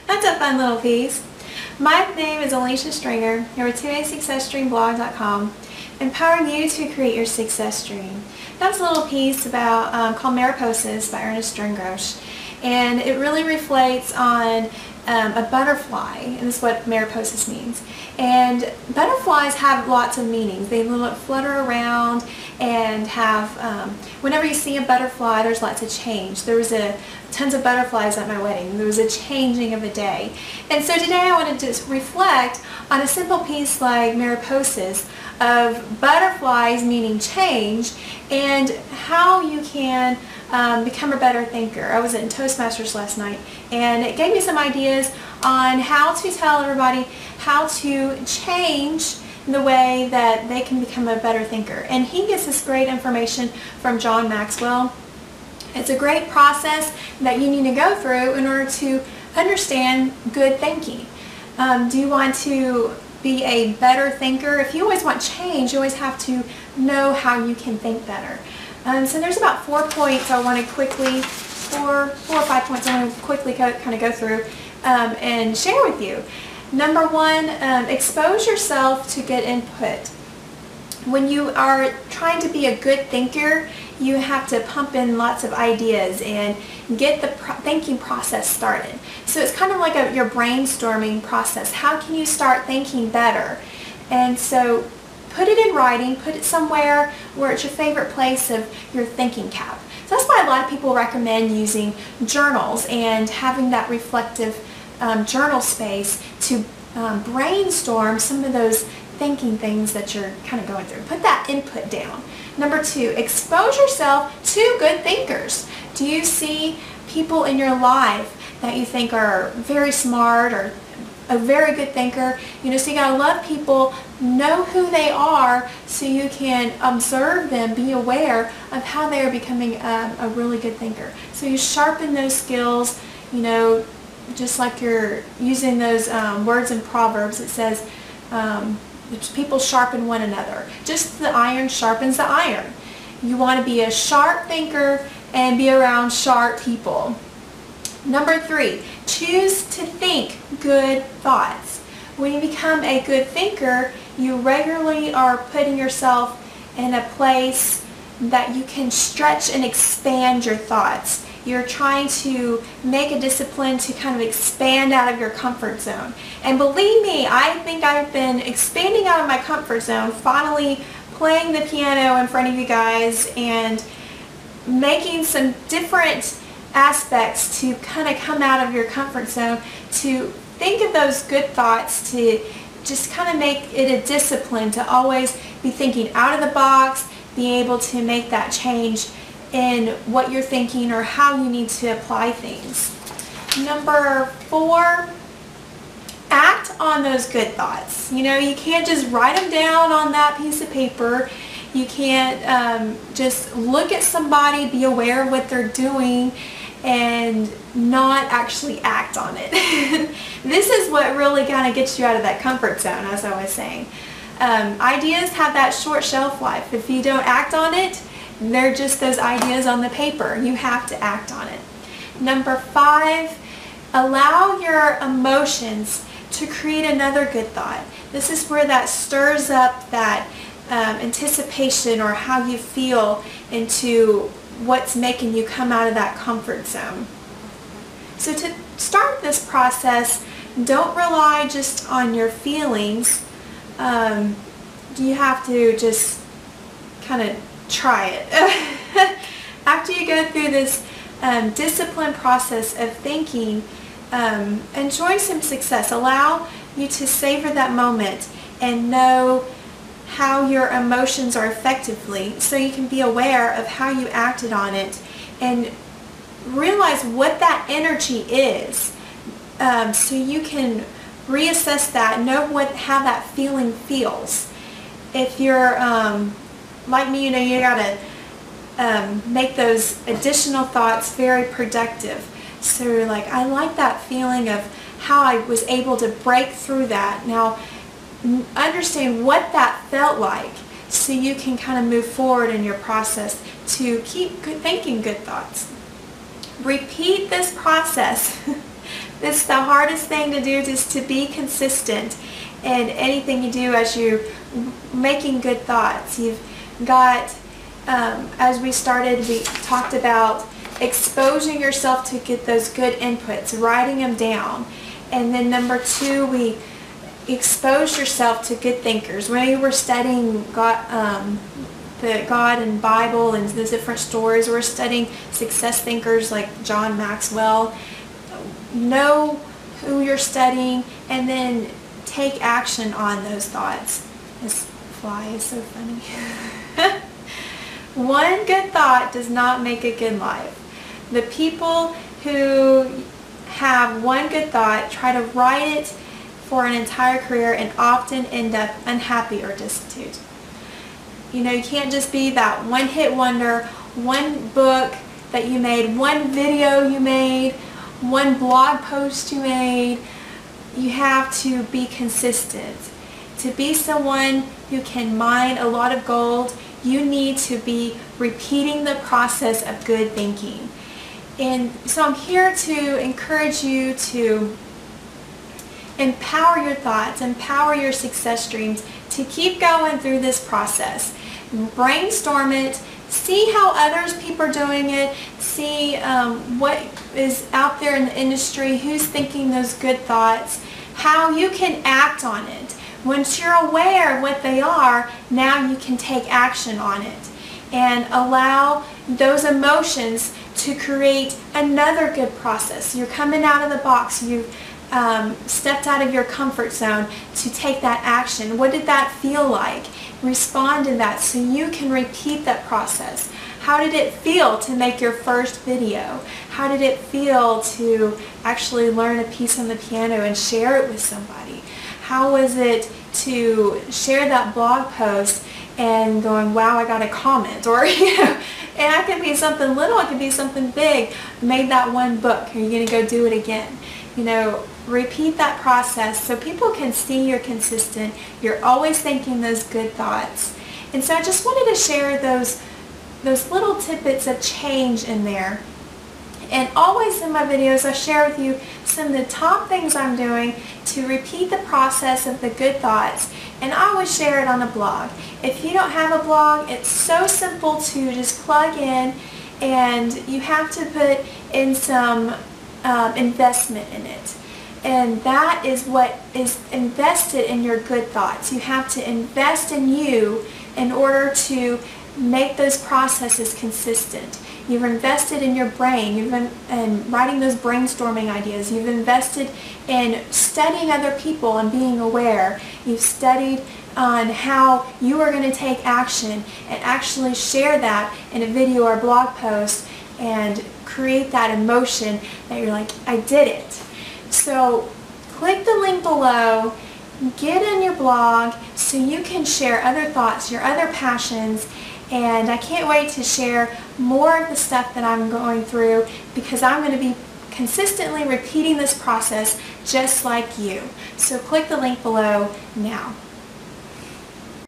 That's a fun little piece. My name is Alicia Stringer, here with 2ASuccessStreamBlog.com, empowering you to create your success dream. That's a little piece about called Mariposas by Ernest Stringrosh, and it really reflects on a butterfly, and this is what mariposas means. And butterflies have lots of meanings. They flutter around and have, whenever you see a butterfly, there's lots of change. There was tons of butterflies at my wedding. There was a changing of a day. And so today I wanted to reflect on a simple piece like Mariposas of butterflies meaning change and how you can become a better thinker. I was in Toastmasters last night, and it gave me some ideas on how to tell everybody how to change the way that they can become a better thinker. And he gets this great information from John Maxwell. It's a great process that you need to go through in order to understand good thinking. Do you want to be a better thinker? If you always want change, you always have to know how you can think better. So there's about 4 points I want to quickly, four or five points I want to quickly kind of go through and share with you. Number one, expose yourself to good input. When you are trying to be a good thinker, you have to pump in lots of ideas and get the thinking process started. So it's kind of like your brainstorming process. How can you start thinking better? And so put it in writing, put it somewhere where it's your favorite place of your thinking cap. So that's why a lot of people recommend using journals and having that reflective journal space to brainstorm some of those thinking things that you're kind of going through. Put that input down. Number two, expose yourself to good thinkers. Do you see people in your life that you think are very smart or a very good thinker? You know, so you gotta love people, know who they are so you can observe them, be aware of how they are becoming a really good thinker. So you sharpen those skills, you know, just like you're using those words in Proverbs. It says, people sharpen one another. Just the iron sharpens the iron. You want to be a sharp thinker and be around sharp people. Number three, choose to think good thoughts. When you become a good thinker, you regularly are putting yourself in a place that you can stretch and expand your thoughts. You're trying to make a discipline to kind of expand out of your comfort zone. And believe me, I think I've been expanding out of my comfort zone, finally playing the piano in front of you guys and making some different aspects to kind of come out of your comfort zone, to think of those good thoughts, to just kind of make it a discipline to always be thinking out of the box, be able to make that change in what you're thinking or how you need to apply things. Number four, act on those good thoughts. You know, you can't just write them down on that piece of paper. You can't just look at somebody, be aware of what they're doing, and not actually act on it. This is what really kind of gets you out of that comfort zone, as I was saying. Ideas have that short shelf life. If you don't act on it, they're just those ideas on the paper. You have to act on it. Number five, allow your emotions to create another good thought. This is where that stirs up that anticipation or how you feel into what's making you come out of that comfort zone. So to start this process, don't rely just on your feelings. You have to just kind of try it. After you go through this discipline process of thinking, enjoy some success. Allow you to savor that moment and know how your emotions are effectively, so you can be aware of how you acted on it and realize what that energy is, so you can reassess that, know how that feeling feels. If you're like me, you gotta make those additional thoughts very productive. So you're like, I like that feeling of how I was able to break through that. Now understand what that felt like, so you can kind of move forward in your process to keep thinking good thoughts. Repeat this process. This is the hardest thing to do, is to be consistent in anything you do as you're making good thoughts. You've got, as we started, we talked about exposing yourself to get those good inputs, writing them down. And then number 2, we expose yourself to good thinkers. When we were studying the God and Bible and the different stories, we're studying success thinkers like John Maxwell. Know who you're studying and then take action on those thoughts. This fly is so funny. One good thought does not make a good life. The people who have one good thought try to write it for an entire career and often end up unhappy or destitute. You can't just be that one-hit wonder, one book that you made, one video you made, one blog post you made. You have to be consistent. To be someone who can mine a lot of gold, you need to be repeating the process of good thinking. And so I'm here to encourage you to empower your thoughts, empower your success dreams, to keep going through this process. Brainstorm it, see how others people are doing it, see what is out there in the industry, who's thinking those good thoughts, how you can act on it. Once you're aware of what they are, now you can take action on it and allow those emotions to create another good process. You're coming out of the box. You've stepped out of your comfort zone to take that action. What did that feel like? Respond to that so you can repeat that process. How did it feel to make your first video? How did it feel to actually learn a piece on the piano and share it with somebody? How was it to share that blog post and going, wow, I got a comment? Or, and it could be something little, it could be something big. Made that one book. Are you going to go do it again? Repeat that process so people can see you're consistent. You're always thinking those good thoughts. And so I just wanted to share those little tidbits of change in there. And always in my videos I share with you some of the top things I'm doing to repeat the process of the good thoughts. And I always share it on a blog. If you don't have a blog, it's so simple to just plug in, and you have to put in some investment in it. And that is what is invested in your good thoughts. You have to invest in you in order to make those processes consistent. You've invested in your brain. You've been in writing those brainstorming ideas. You've invested in studying other people and being aware. You've studied on how you are going to take action and actually share that in a video or blog post and create that emotion that you're like, I did it. So click the link below, get in your blog so you can share other thoughts, your other passions, and I can't wait to share more of the stuff that I'm going through, because I'm going to be consistently repeating this process just like you. So click the link below now.